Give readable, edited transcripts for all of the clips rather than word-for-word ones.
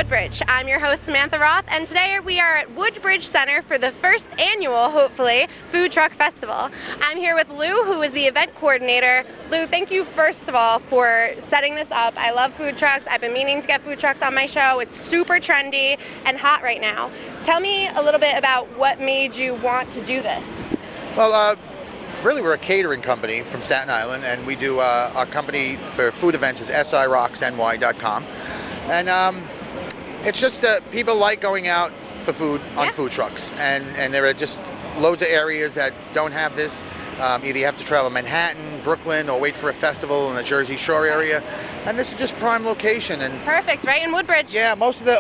Woodbridge. I'm your host, Samantha Roth, and today we are at Woodbridge Center for the first annual, hopefully, Food Truck Festival. I'm here with Lou, who is the event coordinator. Lou, thank you first of all for setting this up. I love food trucks. I've been meaning to get food trucks on my show. It's super trendy and hot right now. Tell me a little bit about what made you want to do this. Well, really, we're a catering company from Staten Island, and we do our company for food events is sirocksny.com. And it's just people like going out for food on food trucks, and there are just loads of areas that don't have this. Either you have to travel Manhattan, Brooklyn, or wait for a festival in the Jersey Shore area, and this is just prime location. And perfect, right in Woodbridge. Yeah,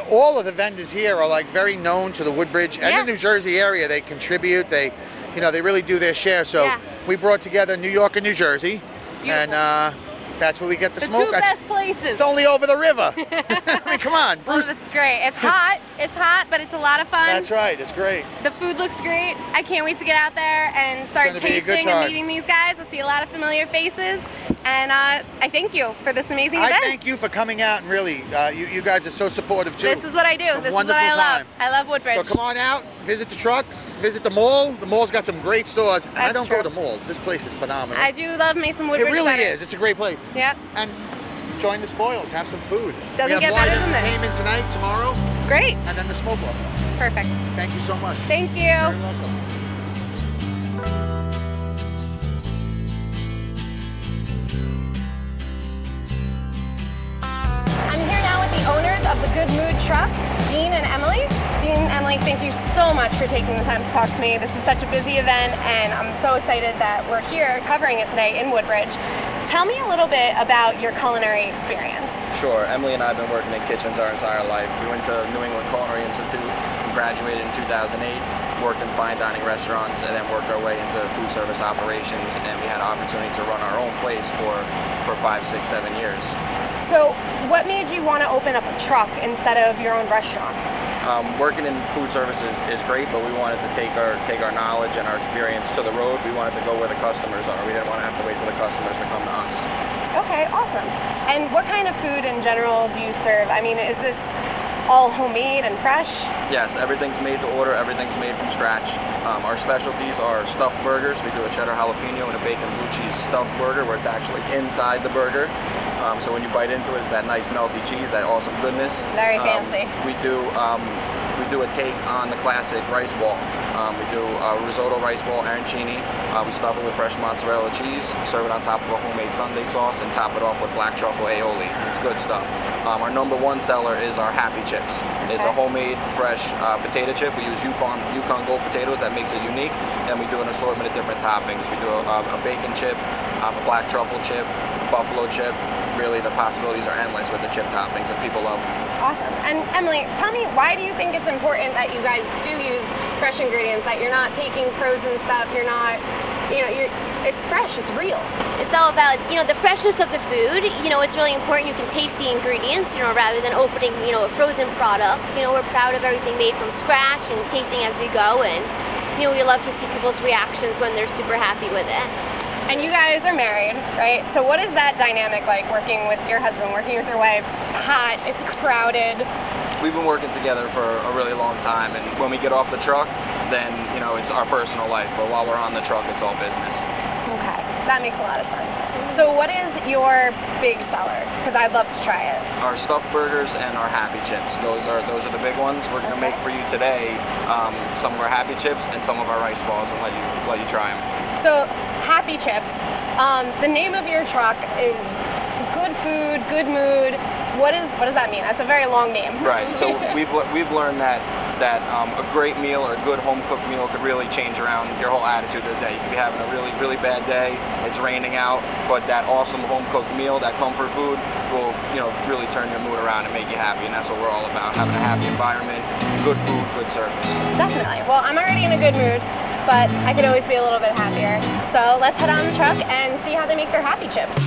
all of the vendors here are like very known to the Woodbridge and the New Jersey area. They contribute. They really do their share. So we brought together New York and New Jersey, and that's where we get the smoke. Two best places. It's only over the river. I mean, come on, Bruce. Oh, that's great. It's hot. It's hot, but it's a lot of fun. That's right. It's great. The food looks great. I can't wait to get out there and start tasting and meeting these guys. I see a lot of familiar faces, and I thank you for this amazing event. I thank you for coming out, and really, you guys are so supportive too. This is what I do. This is what I love. I love Woodbridge. So come on out, visit the trucks, visit the mall. The mall's got some great stores. And I don't go to malls. This place is phenomenal. I do love me some Woodbridge. It really is. It's a great place. Yep. And join the spoils. Have some food. Doesn't get better than this. We have live entertainment tonight, tomorrow. Great. And then the smoke off. Perfect. Thank you so much. Thank you. You're very welcome. I'm here now with the owners of the Good Mood Truck, Dean and Emily. Dean and Emily, thank you so much for taking the time to talk to me. This is such a busy event, and I'm so excited that we're here covering it today in Woodbridge. Tell me a little bit about your culinary experience. Sure. Emily and I have been working in kitchens our entire life. We went to New England Culinary Institute, we graduated in 2008, worked in fine dining restaurants, and then worked our way into food service operations, and we had an opportunity to run our own place for 5, 6, 7 years. So what made you want to open up a truck instead of your own restaurant? Working in food services is great, but we wanted to take our knowledge and our experience to the road. We wanted to go where the customers are. We didn't want to have to wait for the customers to come to us. Okay, awesome. And what kind of food in general do you serve? I mean, is this all homemade and fresh? Yes, everything's made to order. Everything's made from scratch. Our specialties are stuffed burgers. We do a cheddar jalapeno and a bacon blue cheese stuffed burger where it's actually inside the burger. So when you bite into it, it's that nice melty cheese, that awesome goodness. Very fancy. We do a take on the classic rice ball. We do a risotto rice ball arancini. We stuff it with fresh mozzarella cheese, serve it on top of a homemade sundae sauce, and top it off with black truffle aioli. It's good stuff. Our number one seller is our Happy Chips. It's a homemade, fresh potato chip. We use Yukon Gold potatoes. That makes it unique. And we do an assortment of different toppings. We do a bacon chip, a black truffle chip, buffalo chip. Really, the possibilities are endless with the chip toppings, and people love them. Awesome. And Emily, tell me, why do you think it's important that you guys do use fresh ingredients, that you're not taking frozen stuff, you're not, it's fresh, it's real? It's all about, the freshness of the food. It's really important you can taste the ingredients, rather than opening, a frozen product. We're proud of everything made from scratch and tasting as we go, and, we love to see people's reactions when they're super happy with it. And you guys are married, right? So what is that dynamic like, working with your husband, working with your wife? It's hot, it's crowded. We've been working together for a really long time, and when we get off the truck, then, it's our personal life. But while we're on the truck, it's all business. Okay, that makes a lot of sense. So what is your big seller? Because I'd love to try it. Our stuffed burgers and our Happy Chips. Those are the big ones. We're going to make for you today some of our Happy Chips and some of our rice balls, and let you try them. So Happy Chips, the name of your truck is Good Food, Good Mood. What does that mean? That's a very long name. Right. So we've learned that a great meal or a good home cooked meal could really change around your whole attitude of the day. You could be having a really, really bad day, it's raining out, but that awesome home cooked meal, that comfort food, will really turn your mood around and make you happy. And that's what we're all about: having a happy environment, good food, good service. Definitely. Well, I'm already in a good mood, but I could always be a little bit happier. So let's head on the truck and see how they make their Happy Chips.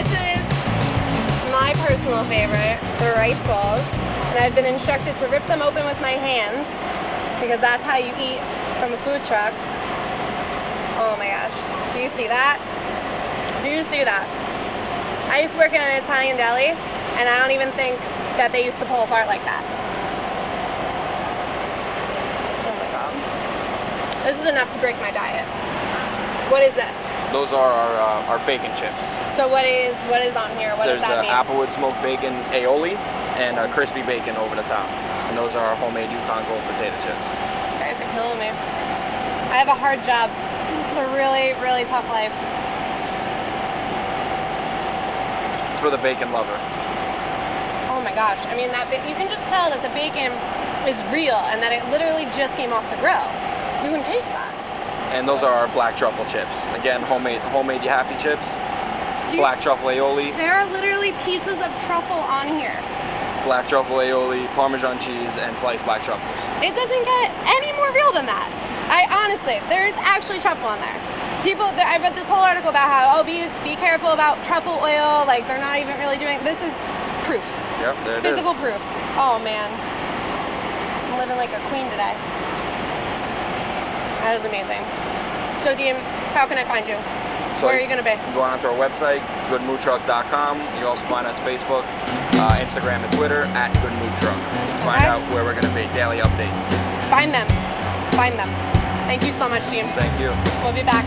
This is my personal favorite, the rice balls. And I've been instructed to rip them open with my hands because that's how you eat from a food truck. Oh my gosh. Do you see that? Do you see that? I used to work in an Italian deli, and I don't even think that they used to pull apart like that. Oh my god. This is enough to break my diet. What is this? Those are our bacon chips. So what is on here? What does that mean? There's applewood smoked bacon aioli and crispy bacon over the top. And those are our homemade Yukon Gold potato chips. You guys are killing me. I have a hard job. It's a really, really tough life. It's for the bacon lover. Oh my gosh. I mean, you can just tell that the bacon is real and that it literally just came off the grill. You can taste that. And those are our black truffle chips. Again, homemade you happy chips. Black truffle aioli. There are literally pieces of truffle on here. Black truffle aioli, Parmesan cheese, and sliced black truffles. It doesn't get any more real than that. Honestly, there's actually truffle on there. I read this whole article about how, be careful about truffle oil, like they're not even really doing, this is proof. Yep, there it is. Physical proof. Oh man. I'm living like a queen today. That was amazing. So Dean, how can I find you? So where are you going to be? Go on to our website, goodmoodtruck.com. You also find us Facebook, Instagram, and Twitter at goodmoodtruck. Find out where we're going to be, daily updates. Find them. Find them. Thank you so much, Dean. Thank you. We'll be back.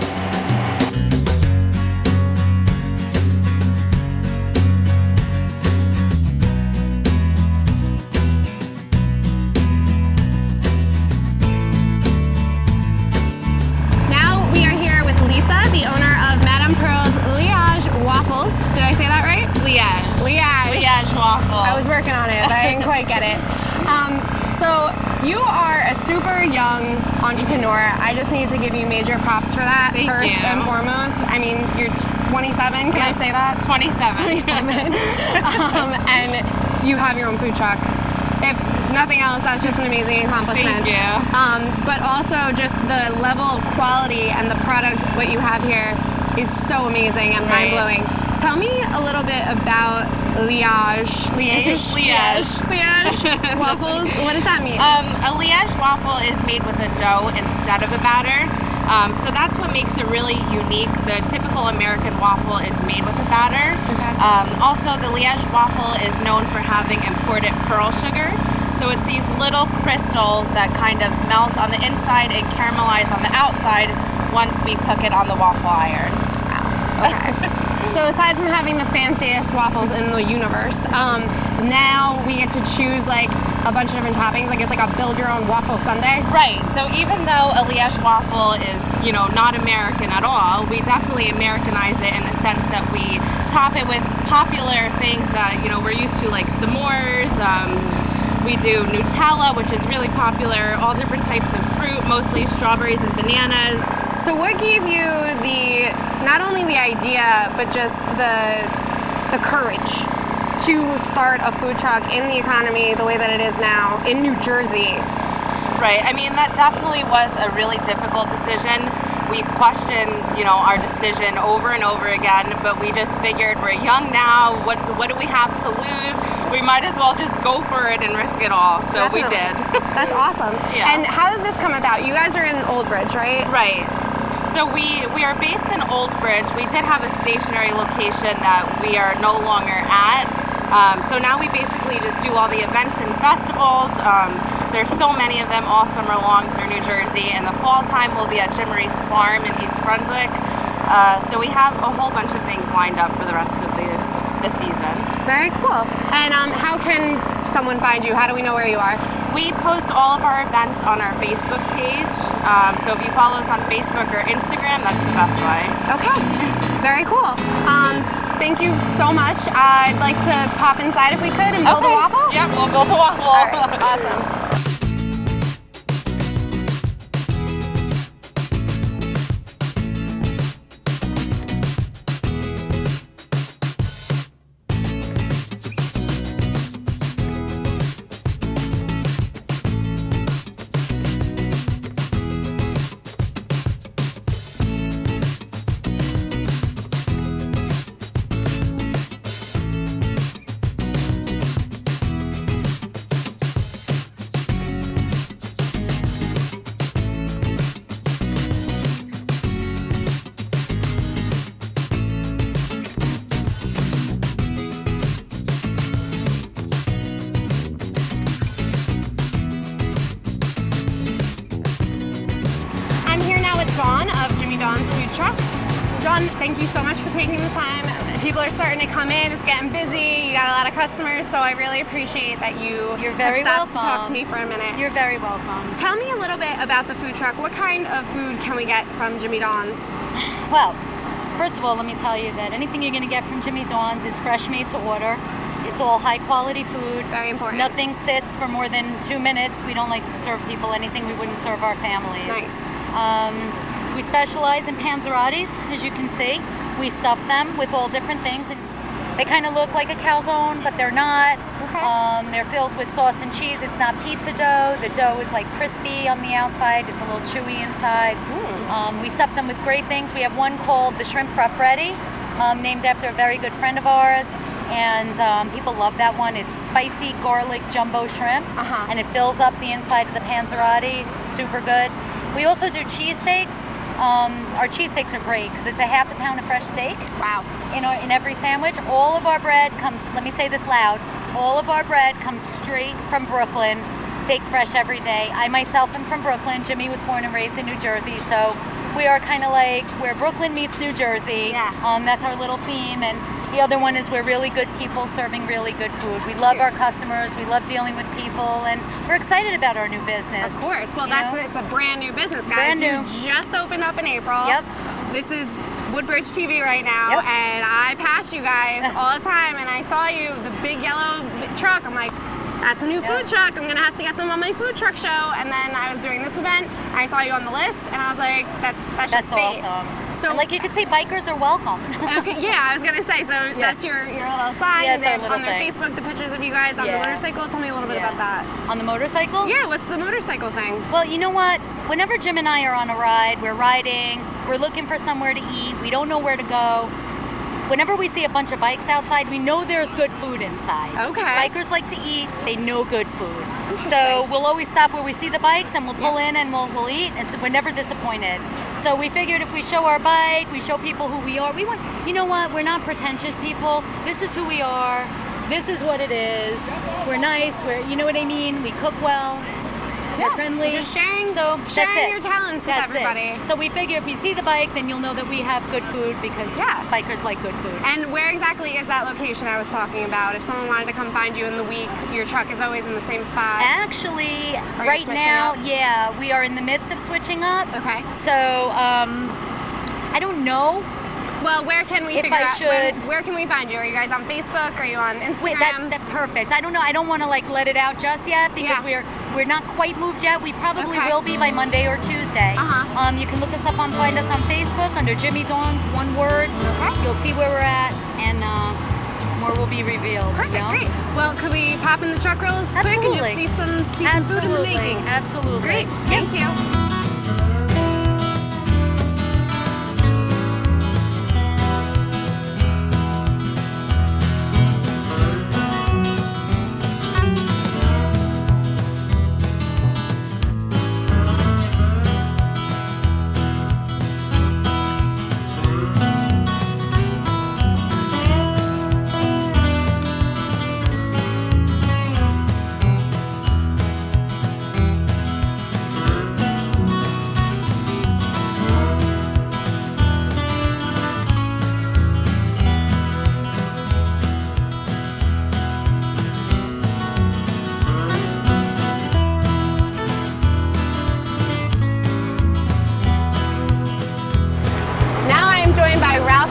Waffles. Did I say that right? Liege waffle. I was working on it, but I didn't quite get it. So you are a super young entrepreneur. I just need to give you major props for that. Thank first you. and foremost. I mean, you're 27. Can I say that? 27. 27. And you have your own food truck. If nothing else, that's just an amazing accomplishment. Thank you. But also just the level of quality and the product, what you have here, is so amazing and mind-blowing. Tell me a little bit about Liege waffles. What does that mean? A Liege waffle is made with a dough instead of a batter. So that's what makes it really unique. The typical American waffle is made with a batter. Okay. Also, the Liege waffle is known for having imported pearl sugar. So it's these little crystals that kind of melt on the inside and caramelize on the outside once we cook it on the waffle iron. Wow. Okay. So aside from having the fanciest waffles in the universe, now we get to choose like a bunch of different toppings. Like it's like a build your own waffle sundae. Right. So even though a Liege waffle is, not American at all, we definitely Americanize it in the sense that we top it with popular things that, we're used to, like s'mores. We do Nutella, which is really popular, all different types of fruit, mostly strawberries and bananas. So what gave you not only the idea, but just the courage to start a food truck in the economy the way that it is now in New Jersey? Right. I mean, that definitely was a really difficult decision. We questioned, our decision over and over again, but we just figured we're young now. What do we have to lose? We might as well just go for it and risk it all. So Definitely. We did. That's awesome. Yeah. And how did this come about? You guys are in Woodbridge, right? Right. So we are based in Woodbridge. We did have a stationary location that we are no longer at. So now we basically just do all the events and festivals. There's so many of them all summer long through New Jersey. In the fall time, we'll be at Jim Reese Farm in East Brunswick. So we have a whole bunch of things lined up for the rest of the season. Very cool. And how can someone find you? How do we know where you are? We post all of our events on our Facebook page. So if you follow us on Facebook or Instagram, that's the best way. Okay. Very cool. Thank you so much. I'd like to pop inside if we could and build a waffle. Yeah, we'll build a waffle. All right. Awesome. Dawn of Jimmy Dawn's Food Truck. Dawn, thank you so much for taking the time. People are starting to come in. It's getting busy. You got a lot of customers, so I really appreciate that you're very stopped to welcome. talk to me for a minute. You're very welcome. Tell me a little bit about the food truck. What kind of food can we get from Jimmy Dawn's? Well, first of all, let me tell you that anything you're going to get from Jimmy Dawn's is fresh made to order. It's all high quality food. Very important. Nothing sits for more than 2 minutes. We don't like to serve people anything we wouldn't serve our families. Nice. We specialize in panzerottis, as you can see. We stuff them with all different things. And they kind of look like a calzone, but they're not. Okay. They're filled with sauce and cheese. It's not pizza dough. The dough is like crispy on the outside. It's a little chewy inside. We stuff them with great things. We have one called the Shrimp Fraffretti, named after a very good friend of ours. And people love that one. It's spicy garlic jumbo shrimp, and it fills up the inside of the panzerotti. Super good. We also do cheesesteaks. Our cheesesteaks are great because it's a half a pound of fresh steak. Wow. In every sandwich. All of our bread comes, let me say this loud, all of our bread comes straight from Brooklyn, baked fresh every day. I myself am from Brooklyn. Jimmy was born and raised in New Jersey, so we are kind of like where Brooklyn meets New Jersey. Yeah. That's our little theme. And the other one is we're really good people serving really good food. We love our customers. We love dealing with people, and we're excited about our new business. Of course. Well, it's a brand new business, guys. Brand new. You just opened up in April. Yep. This is Woodbridge TV right now, Yep. and I pass you guys all the time, and I saw you, the big yellow truck. I'm like, that's a new food truck. I'm gonna have to get them on my food truck show. And then I was doing this event, I saw you on the list, and I was like, that's just fate. Awesome. So, and like you could say, bikers are welcome. okay, yeah, I was gonna say. So that's your little sign. Yeah, it's our There's little on their thing. Facebook, the pictures of you guys on the motorcycle. Tell me a little bit about that. On the motorcycle? Yeah, what's the motorcycle thing? Well, you know what? Whenever Jim and I are on a ride, we're riding, we're looking for somewhere to eat, we don't know where to go. Whenever we see a bunch of bikes outside, we know there's good food inside. Okay. Bikers like to eat, they know good food. So we'll always stop where we see the bikes and we'll pull in and we'll eat, and so we're never disappointed. So we figured if we show our bike, we show people who we are, you know what, we're not pretentious people. This is who we are. This is what it is. We're nice, you know what I mean? We cook well. We're friendly. Just sharing that's your talents with everybody. So we figure if you see the bike, then you'll know that we have good food because bikers like good food. And where exactly is that location I was talking about? If someone wanted to come find you in the week, your truck is always in the same spot? Actually, right now, we are in the midst of switching up. Okay. So, I don't know. Well, where can we where can we find you? Are you guys on Facebook? Are you on Instagram? Wait, that's perfect. I don't know. I don't want to let it out just yet because we're not quite moved yet. We probably will be by Monday or Tuesday. You can find us on Facebook under Jimmy Dawn's, one word. Okay. You'll see where we're at, and more will be revealed. Perfect, great. Well, could we pop in the truck real quick and just see some food in the making? Absolutely. Great. Thank you.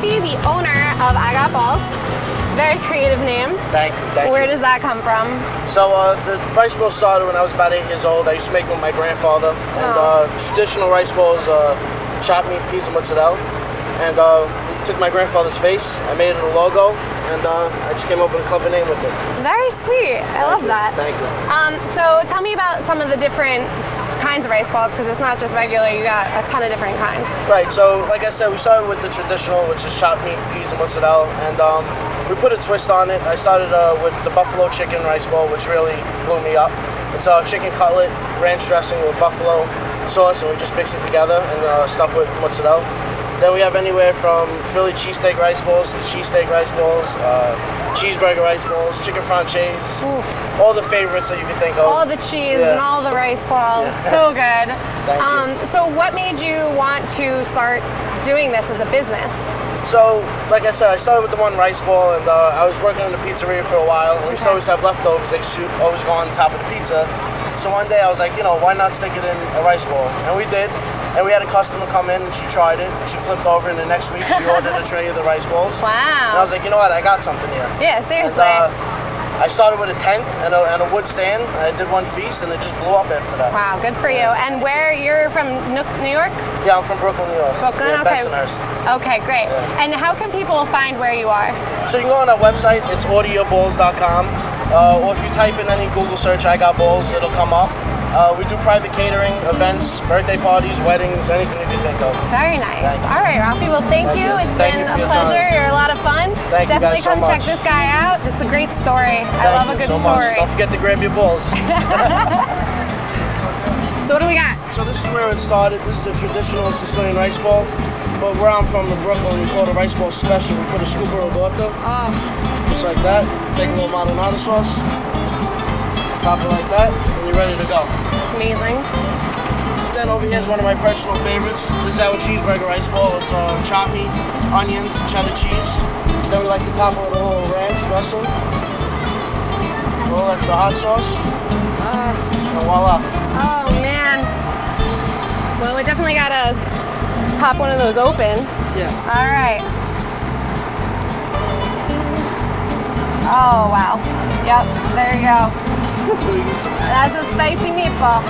The owner of I Got Balls. Very creative name. Thank you. Where does that come from? So the rice bowl started when I was about 8 years old. I used to make them with my grandfather. And traditional rice bowls, chopped meat, peas, and mozzarella. And we took my grandfather's face, I made it a logo, and I just came up with a clever name with it. Very sweet. I love that. Thank you. So tell me about some of the different kinds of rice balls, because it's not just regular, you got a ton of different kinds. Right, so like I said, we started with the traditional, which is chopped meat, peas, and mozzarella, and we put a twist on it. I started with the buffalo chicken rice bowl, which really blew me up. It's a chicken cutlet, ranch dressing with buffalo sauce, and we just mix it together and stuff with mozzarella. Then we have anywhere from Philly cheesesteak rice balls to cheesesteak rice balls, cheeseburger rice balls, chicken franchise, all the favorites that you can think of. All the cheese and all the rice balls. Yeah. So good. Thank you. So what made you want to start doing this as a business? So, like I said, I started with the one rice ball, and I was working in the pizzeria for a while, and we used to always have leftovers. They used to always go on top of the pizza. So one day I was like, why not stick it in a rice ball? And we did. And we had a customer come in, and she tried it. She flipped over, and the next week she ordered a tray of the rice balls. Wow. And I was like, you know what? I got something here. Yeah, seriously. And, I started with a tent and a wood stand. I did one feast, and it just blew up after that. Wow, good for you. And you're from New York? Yeah, I'm from Brooklyn, New York. Brooklyn, yeah, okay. Bensonhurst. Okay, great. Yeah. And how can people find where you are? So you can go on our website. It's orderyourballs.com. Or if you type in any Google search, I got balls, it'll come up. We do private catering, events, birthday parties, weddings, anything you can think of. Very nice. All right, Ralphie. Well, thank you. It's Thank been you a pleasure. time. You're a lot of fun. Thank you Definitely guys so come check much. this guy out. It's a great story. I love a good so story. Much. Don't forget to grab your balls. So what do we got? So this is where it started. This is the traditional Sicilian rice ball. But where I'm from in Brooklyn, we call it a rice ball special. We put a scoop of ricotta, just like that. Take a little marinara sauce, top it like that, and you're ready to go. Amazing. Then over here is one of my personal favorites. This is our cheeseburger rice ball. It's choppy, onions, cheddar cheese. Then we like to top it with a little ranch dressing, a little extra hot sauce, and voila. Oh man. Well, we definitely gotta pop one of those open. Yeah. All right. Oh wow. Yep. There you go. That's a spicy meatball.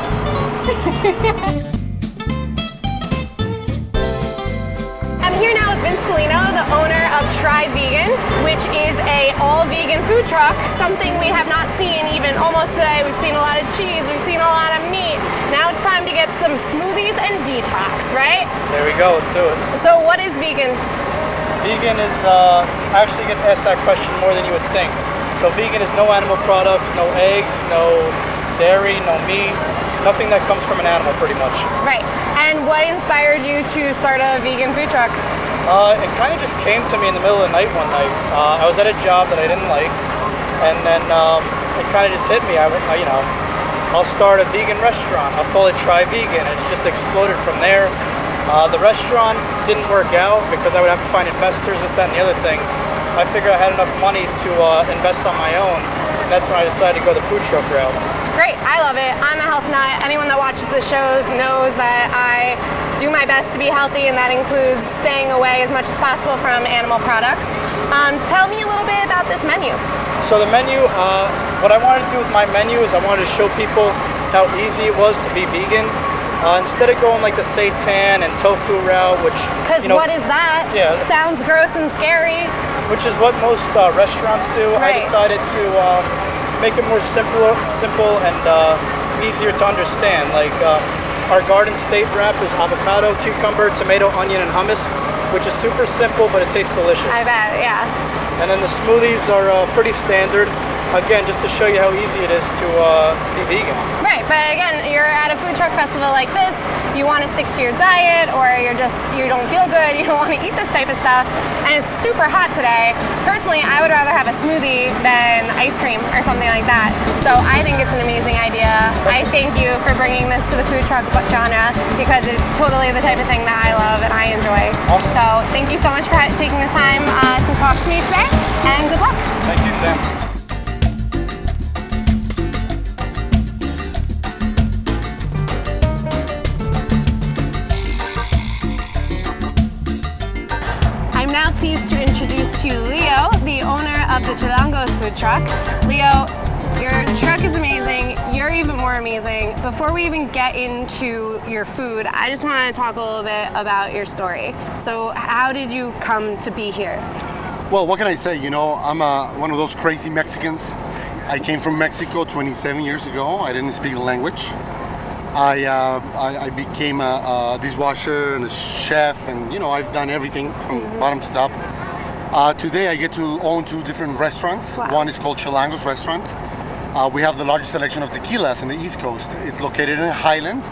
I'm here now with Vince Chilango, the owner of Try Vegan, which is a all-vegan food truck, something we have not seen even almost today. We've seen a lot of cheese, we've seen a lot of meat. Now it's time to get some smoothies and detox, right? There we go, let's do it. So what is vegan? Vegan is, I actually get asked that question more than you would think. So vegan is no animal products, no eggs, no dairy, no meat, nothing that comes from an animal pretty much. Right. And what inspired you to start a vegan food truck? It kind of just came to me in the middle of the night one night. I was at a job that I didn't like, and then it kind of just hit me. I'll start a vegan restaurant. I'll call it Try Vegan. It just exploded from there. The restaurant didn't work out because I would have to find investors, this, that, and the other thing. I figured I had enough money to invest on my own, and that's when I decided to go the food truck route. Great, I love it. I'm a health nut. Anyone that watches the shows knows that I do my best to be healthy, and that includes staying away as much as possible from animal products. Tell me a little bit about this menu. So the menu, what I wanted to do with my menu is I wanted to show people how easy it was to be vegan. Instead of going like the seitan and tofu route, which what is that? Yeah, sounds gross and scary. Which is what most restaurants do. Right. I decided to make it more simple and easier to understand. Like our garden state wrap is avocado, cucumber, tomato, onion, and hummus, which is super simple, but it tastes delicious. I bet, yeah. And then the smoothies are pretty standard. Again, just to show you how easy it is to be vegan. Right, but again, you're at a food truck festival like this, you want to stick to your diet, or you don't feel good, you don't want to eat this type of stuff, and it's super hot today. Personally, I would rather have a smoothie than ice cream or something like that. So I think it's an amazing idea. I thank you for bringing this to the food truck genre, because it's totally the type of thing that I love and I enjoy. Awesome. So thank you so much for taking the time to talk to me today, and good luck. Thank you, Sam. Now pleased to introduce to you Leo, the owner of the Chilango's food truck. Leo, your truck is amazing. You're even more amazing. Before we even get into your food, I just want to talk a little bit about your story. So how did you come to be here? Well, what can I say? I'm one of those crazy Mexicans. I came from Mexico 27 years ago. I didn't speak the language. I became a dishwasher and a chef, and I've done everything from bottom to top. Today I get to own 2 different restaurants. Wow. One is called Chilango's Restaurant. We have the largest selection of tequilas in the East Coast. It's located in Highlands,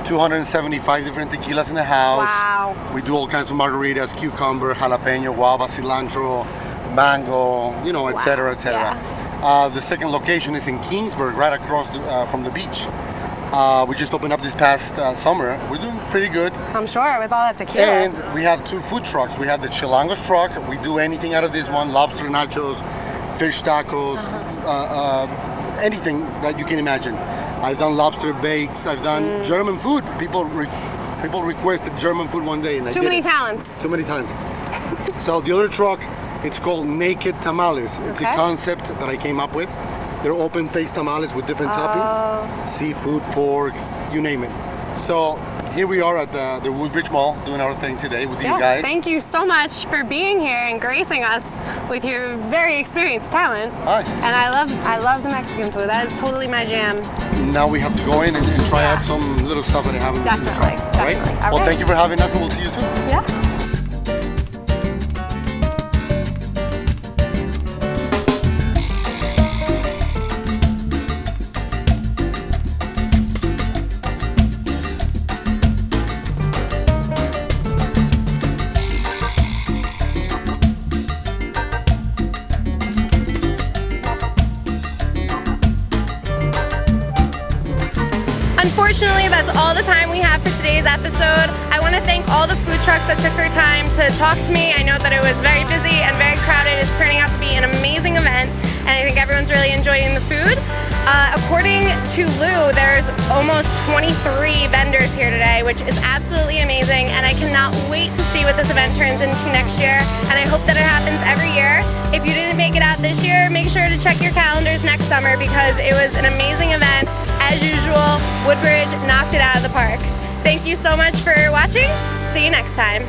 275 different tequilas in the house. Wow. We do all kinds of margaritas, cucumber, jalapeno, guava, cilantro, mango, you know, etc., etc. Yeah. The second location is in Kingsburg, right across from the beach. We just opened up this past summer. We're doing pretty good. I'm sure, with all that tequila. And we have 2 food trucks. We have the Chilango's truck. We do anything out of this one: lobster nachos, fish tacos, anything that you can imagine. I've done lobster bakes. I've done German food. People requested German food one day, and Too many talents. So many times. So the other truck, it's called Naked Tamales. It's a concept that I came up with. They're open-faced tamales with different toppings, seafood, pork, you name it. So here we are at the Woodbridge Mall doing our thing today with you guys. Thank you so much for being here and gracing us with your very experienced talent. Hi. And I love the Mexican food. That is totally my jam. Now we have to go in and try out some little stuff that I haven't tried. Definitely. Right? Well, thank you for having us, and we'll see you soon. Yeah. Unfortunately, that's all the time we have for today's episode. I want to thank all the food trucks that took their time to talk to me. I know that it was very busy and very crowded. It's turning out to be an amazing event, and I think everyone's really enjoying the food. According to Lou, there's almost 23 vendors here today, which is absolutely amazing, and I cannot wait to see what this event turns into next year, and I hope that it happens every year. If you didn't make it out this year, make sure to check your calendars next summer, because it was an amazing event. As usual, Woodbridge knocked it out of the park. Thank you so much for watching. See you next time.